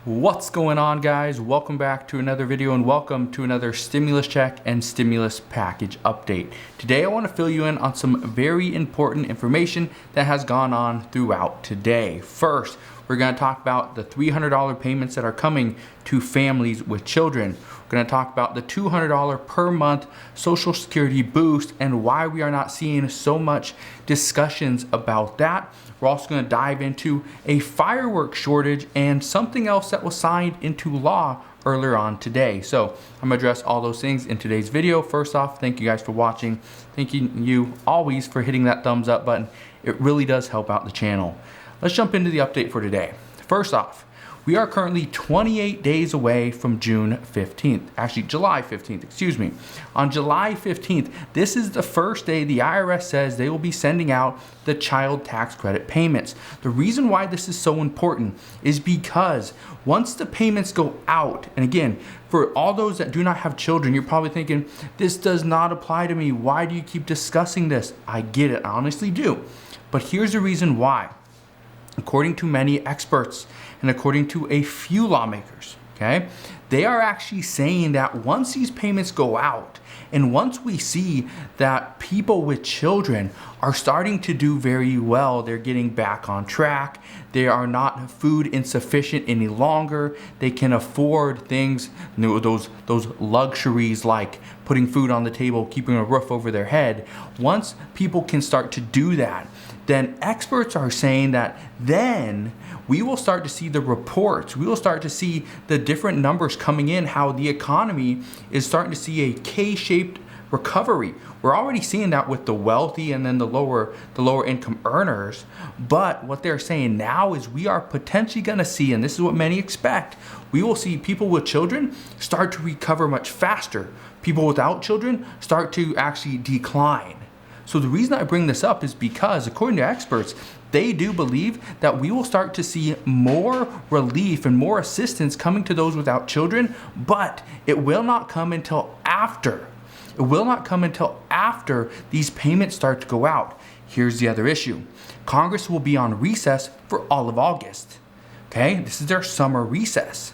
What's going on, guys? Welcome back to another video and welcome to another stimulus check and stimulus package update. Today I want to fill you in on some very important information that has gone on throughout today. First, we're going to talk about the $300 payments that are coming to families with children. We're going to talk about the $200 per month Social Security boost and why we are not seeing so much discussions about that. We're also going to dive into a firework shortage and something else that was signed into law earlier on today. So I'm going to address all those things in today's video. First off, thank you guys for watching. Thank you always for hitting that thumbs up button. It really does help out the channel. Let's jump into the update for today. First off, we are currently 28 days away from June 15th. Actually, July 15th, excuse me. On July 15th, this is the first day the IRS says they will be sending out the child tax credit payments. The reason why this is so important is because once the payments go out, and again, for all those that do not have children, you're probably thinking, this does not apply to me. Why do you keep discussing this? I get it, I honestly do. But here's the reason why. According to many experts and according to a few lawmakers, okay, they are actually saying that once these payments go out and once we see that people with children are starting to do very well, they're getting back on track, they are not food insufficient any longer, they can afford things, those luxuries like putting food on the table, keeping a roof over their head. Once people can start to do that, then experts are saying that then we will start to see the reports, we will start to see the different numbers coming in, how the economy is starting to see a K-shaped recovery. We're already seeing that with the wealthy and then the lower income earners. But what they're saying now is we are potentially going to see, and this is what many expect, we will see people with children start to recover much faster. People without children start to actually decline. So the reason I bring this up is because, according to experts, they do believe that we will start to see more relief and more assistance coming to those without children, but it will not come until after. It will not come until after these payments start to go out. Here's the other issue. Congress will be on recess for all of August. Okay, this is their summer recess.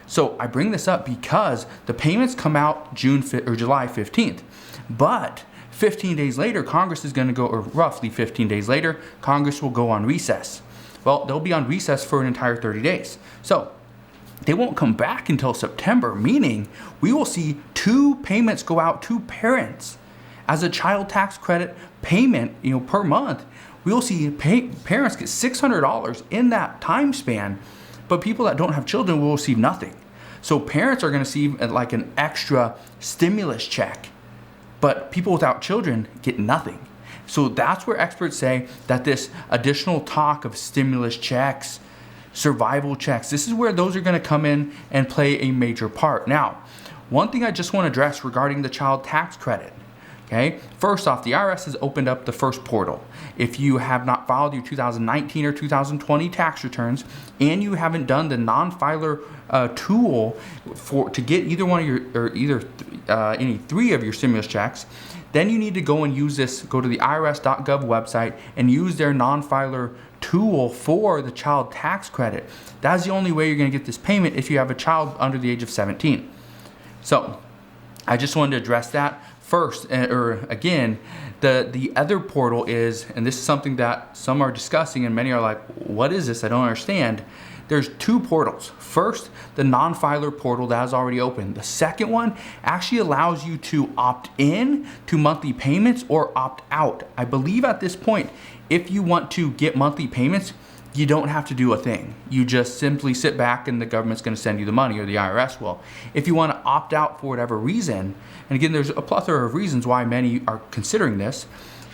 So I bring this up because the payments come out July 15th, but 15 days later, Congress is going to go, or roughly 15 days later, Congress will go on recess. Well, they'll be on recess for an entire 30 days. So they won't come back until September, meaning we will see two payments go out to parents as a child tax credit payment, per month. We'll see parents get $600 in that time span, but people that don't have children will receive nothing. So parents are going to see like an extra stimulus check, but people without children get nothing. So that's where experts say that this additional talk of stimulus checks, survival checks, this is where those are going to come in and play a major part. Now, one thing I just want to address regarding the child tax credit. Okay, first off, the IRS has opened up the first portal. If you have not filed your 2019 or 2020 tax returns and you haven't done the non-filer tool to get either one of your or any three of your stimulus checks, then you need to go and use this. Go to the irs.gov website and use their non-filer tool for the child tax credit. That's the only way you're going to get this payment if you have a child under the age of 17. So I just wanted to address that. First, or again, the other portal is, and this is something that some are discussing and many are like, what is this? I don't understand. There's two portals. First, the non-filer portal that is already open. The second one actually allows you to opt in to monthly payments or opt out. I believe at this point, if you want to get monthly payments, you don't have to do a thing. You just simply sit back and the government's going to send you the money, or the IRS will. If you want to opt out for whatever reason, and again, there's a plethora of reasons why many are considering this.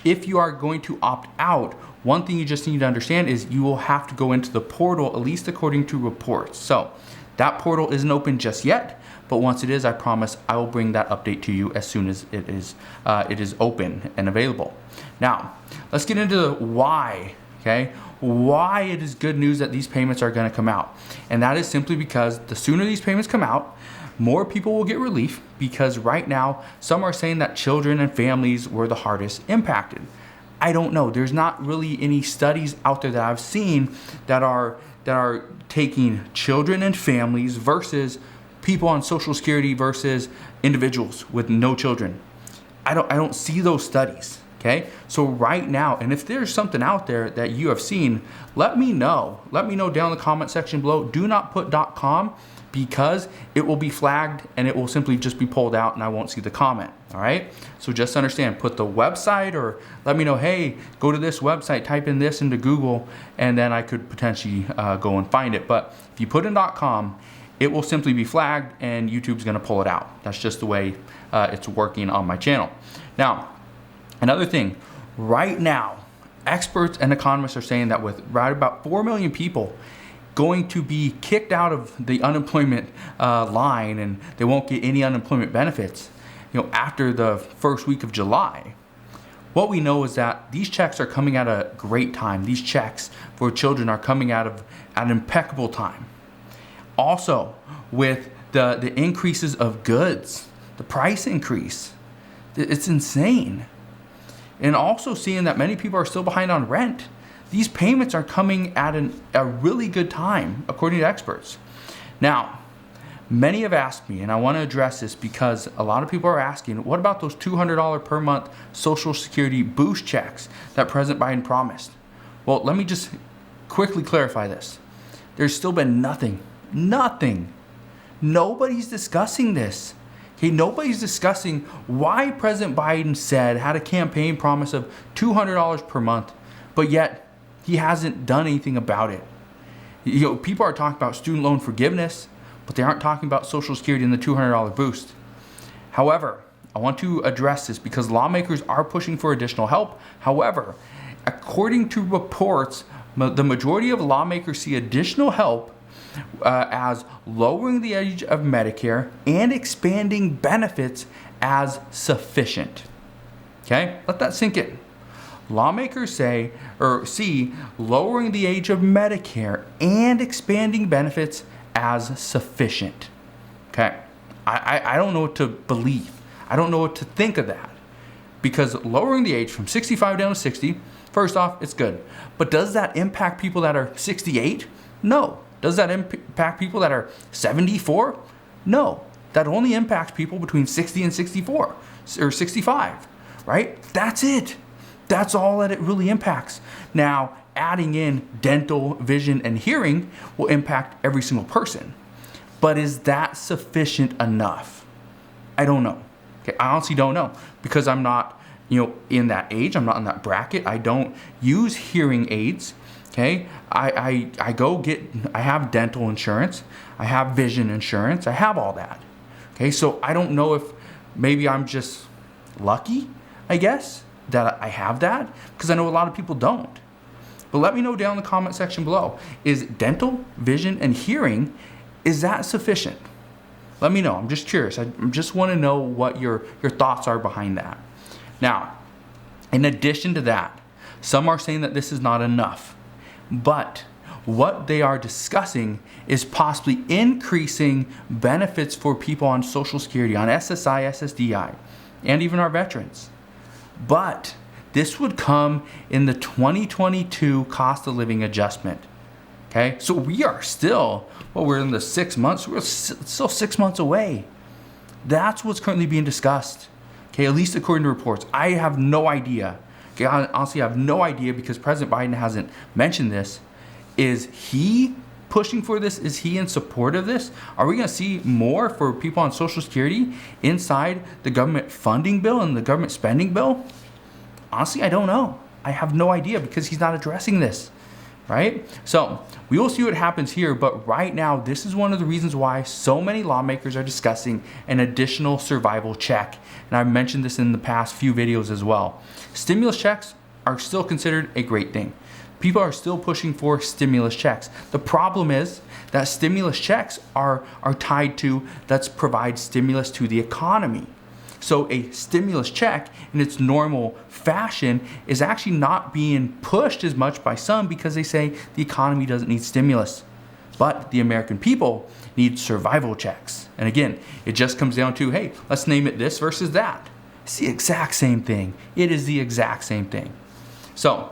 If you are going to opt out, one thing you just need to understand is you will have to go into the portal, at least according to reports. So that portal isn't open just yet, but once it is, I promise I will bring that update to you as soon as it is open and available. Now, let's get into why. Okay, why it is good news that these payments are going to come out. And that is simply because the sooner these payments come out, more people will get relief, because right now some are saying that children and families were the hardest impacted. I don't know. There's not really any studies out there that I've seen that are that are taking children and families versus people on Social Security versus individuals with no children. I don't see those studies. Okay, so right now, and if there's something out there that you have seen, let me know. Let me know down in the comment section below. Do not put .com because it will be flagged and it will simply just be pulled out and I won't see the comment. All right, so just understand, put the website or let me know, hey, go to this website, type in this into Google, and then I could potentially go and find it. But if you put in .com, it will simply be flagged and YouTube's gonna pull it out. That's just the way it's working on my channel. Now, another thing, right now, experts and economists are saying that with right about 4 million people going to be kicked out of the unemployment line and they won't get any unemployment benefits, after the first week of July, what we know is that these checks are coming at a great time. These checks for children are coming at an impeccable time. Also, with the increases of goods, the price increase, it's insane. And also seeing that many people are still behind on rent. These payments are coming at a really good time, according to experts. Now, many have asked me, and I want to address this because a lot of people are asking, what about those $200 per month Social Security boost checks that President Biden promised? Well, let me just quickly clarify this. There's still been nothing. Nobody's discussing this. Okay, nobody's discussing why President Biden had a campaign promise of $200 per month, but yet he hasn't done anything about it. People are talking about student loan forgiveness, but they aren't talking about Social Security and the $200 boost. However, I want to address this because lawmakers are pushing for additional help. However, according to reports, the majority of lawmakers see additional help as lowering the age of Medicare and expanding benefits as sufficient. Okay, let that sink in. Lawmakers see lowering the age of Medicare and expanding benefits as sufficient. Okay, I don't know what to believe. I don't know what to think of that, because lowering the age from 65 down to 60, first off, it's good. But does that impact people that are 68? No. Does that impact people that are 74? No. That only impacts people between 60 and 64 or 65, right? That's it. That's all that it really impacts. Now, adding in dental, vision, and hearing will impact every single person. But is that sufficient enough? I don't know. Okay, I honestly don't know, because I'm not, in that age. I'm not in that bracket. I don't use hearing aids. Okay, I have dental insurance, I have vision insurance, I have all that. Okay, so I don't know if maybe I'm just lucky, I guess, that I have that, because I know a lot of people don't. But let me know down in the comment section below, is dental, vision, and hearing, is that sufficient? Let me know. I'm just curious. I just want to know what your thoughts are behind that. Now, in addition to that, some are saying that this is not enough. But what they are discussing is possibly increasing benefits for people on Social Security, on SSI, SSDI, and even our veterans. But this would come in the 2022 cost of living adjustment. Okay, so we are still, we're in the 6 months, we're still 6 months away. That's what's currently being discussed. Okay, at least according to reports. I have no idea. Okay, honestly, I have no idea, because President Biden hasn't mentioned this. Is he pushing for this? Is he in support of this? Are we going to see more for people on Social Security inside the government funding bill and the government spending bill? Honestly, I don't know. I have no idea, because he's not addressing this, right? So we will see what happens here, but right now, this is one of the reasons why so many lawmakers are discussing an additional survival check. And I've mentioned this in the past few videos as well. Stimulus checks are still considered a great thing. People are still pushing for stimulus checks. The problem is that stimulus checks are tied to, let's provide stimulus to the economy. So a stimulus check in its normal fashion is actually not being pushed as much by some, because they say the economy doesn't need stimulus. But the American people need survival checks. And again, it just comes down to, hey, let's name it this versus that. It's the exact same thing. It is the exact same thing. So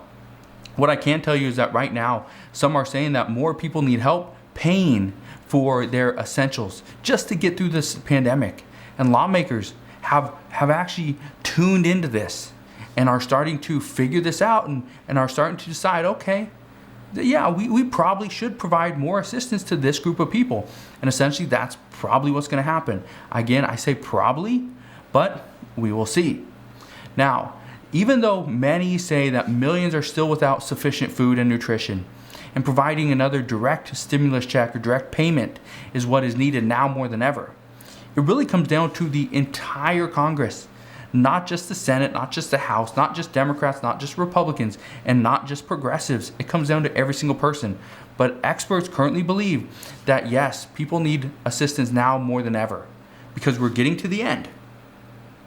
What I can tell you is that right now, some are saying that more people need help paying for their essentials just to get through this pandemic. And lawmakers have actually tuned into this and are starting to figure this out and are starting to decide, okay, yeah, we probably should provide more assistance to this group of people. And essentially that's probably what's gonna happen. Again, I say probably, but we will see. Now, even though many say that millions are still without sufficient food and nutrition, and providing another direct stimulus check or direct payment is what is needed now more than ever, it really comes down to the entire Congress, not just the Senate, not just the House, not just Democrats, not just Republicans, and not just progressives. It comes down to every single person. But experts currently believe that yes, people need assistance now more than ever because we're getting to the end.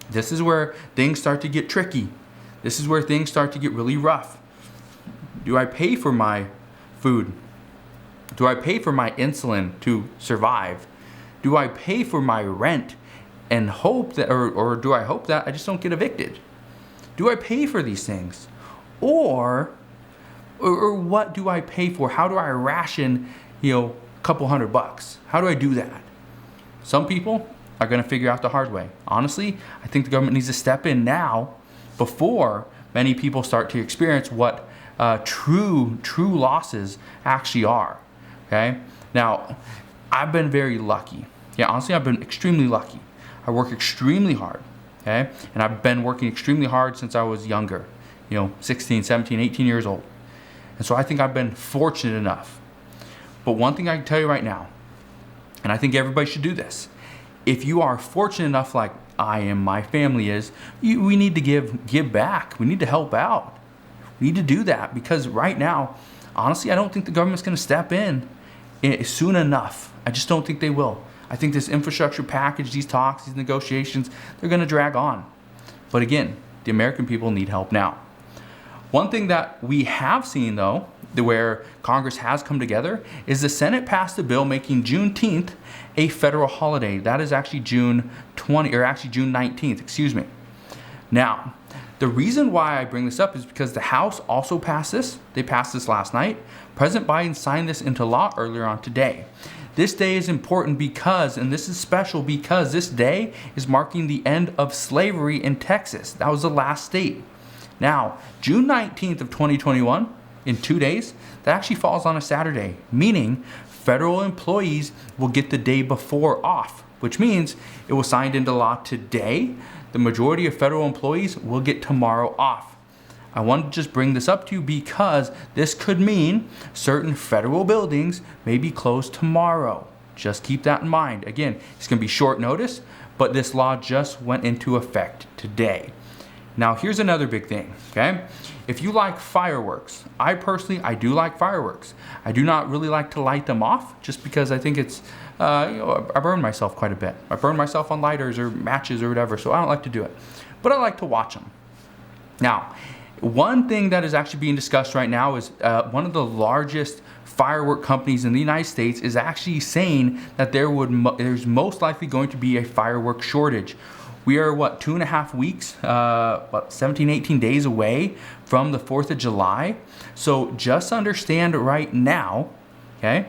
This is where things start to get tricky. This is where things start to get really rough. Do I pay for my food? Do I pay for my insulin to survive? Do I pay for my rent and hope that, or do I hope that I just don't get evicted? Do I pay for these things? Or what do I pay for? How do I ration, a couple $100? How do I do that? Some people are going to figure out the hard way. Honestly, I think the government needs to step in now before many people start to experience what true losses actually are. Okay. Now, I've been very lucky. Yeah, honestly, I've been extremely lucky. I work extremely hard. Okay, and I've been working extremely hard since I was younger. 16, 17, 18 years old. And so I think I've been fortunate enough. But one thing I can tell you right now, and I think everybody should do this, if you are fortunate enough like I am, my family is, we need to give back. We need to help out. We need to do that because right now, honestly, I don't think the government's going to step in soon enough. I just don't think they will. I think this infrastructure package, these talks, these negotiations, they're going to drag on. But again, the American people need help now. One thing that we have seen, though, where Congress has come together, is the Senate passed a bill making Juneteenth a federal holiday. That is actually June 19th, excuse me. Now, the reason why I bring this up is because the House also passed this. They passed this last night. President Biden signed this into law earlier on today. This day is important because, and this is special because this day is marking the end of slavery in Texas. That was the last state. Now, June 19th of 2021, in 2 days, that actually falls on a Saturday, meaning federal employees will get the day before off, which means it was signed into law today. The majority of federal employees will get tomorrow off. I wanted to just bring this up to you because this could mean certain federal buildings may be closed tomorrow. Just keep that in mind. Again, it's going to be short notice, but this law just went into effect today. Now, here's another big thing, okay? If you like fireworks, I do like fireworks. I do not really like to light them off just because I think it's, I burn myself quite a bit. I burn myself on lighters or matches or whatever, so I don't like to do it. But I like to watch them. Now, one thing that is actually being discussed right now is one of the largest firework companies in the United States is actually saying that there's most likely going to be a firework shortage. We are, 2.5 weeks, 17, 18 days away from the 4th of July. So just understand right now, okay,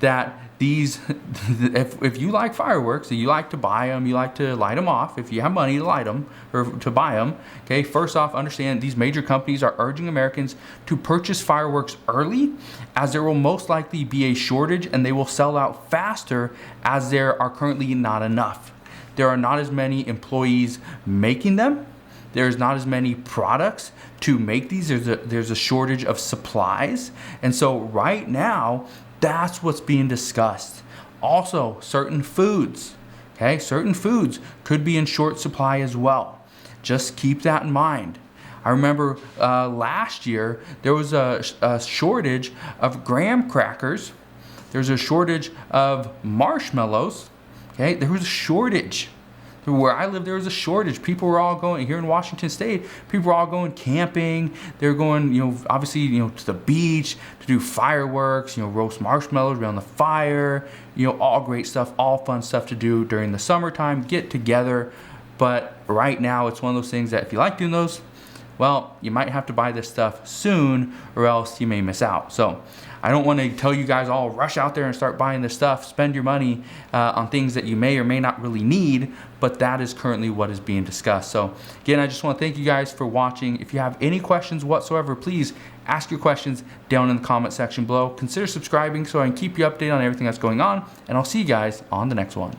that these, if you like fireworks, and you like to buy them, you like to light them off, if you have money to light them or to buy them, okay, first off, understand these major companies are urging Americans to purchase fireworks early as there will most likely be a shortage and they will sell out faster as there are currently not enough. There are not as many employees making them. There's not as many products to make these. There's a shortage of supplies. And so right now, that's what's being discussed. Also, certain foods, okay? Certain foods could be in short supply as well. Just keep that in mind. I remember last year, there was a shortage of graham crackers. There's a shortage of marshmallows. Okay, there was a shortage. Where I live, there was a shortage. People were all going, here in Washington State, people were all going camping. They're going, obviously, to the beach to do fireworks, roast marshmallows around the fire, all great stuff, all fun stuff to do during the summertime, get together. But right now, it's one of those things that if you like doing those, well, you might have to buy this stuff soon or else you may miss out. So I don't want to tell you guys all rush out there and start buying this stuff, spend your money on things that you may or may not really need, but that is currently what is being discussed. So again, I just want to thank you guys for watching. If you have any questions whatsoever, please ask your questions down in the comment section below. Consider subscribing so I can keep you updated on everything that's going on, and I'll see you guys on the next one.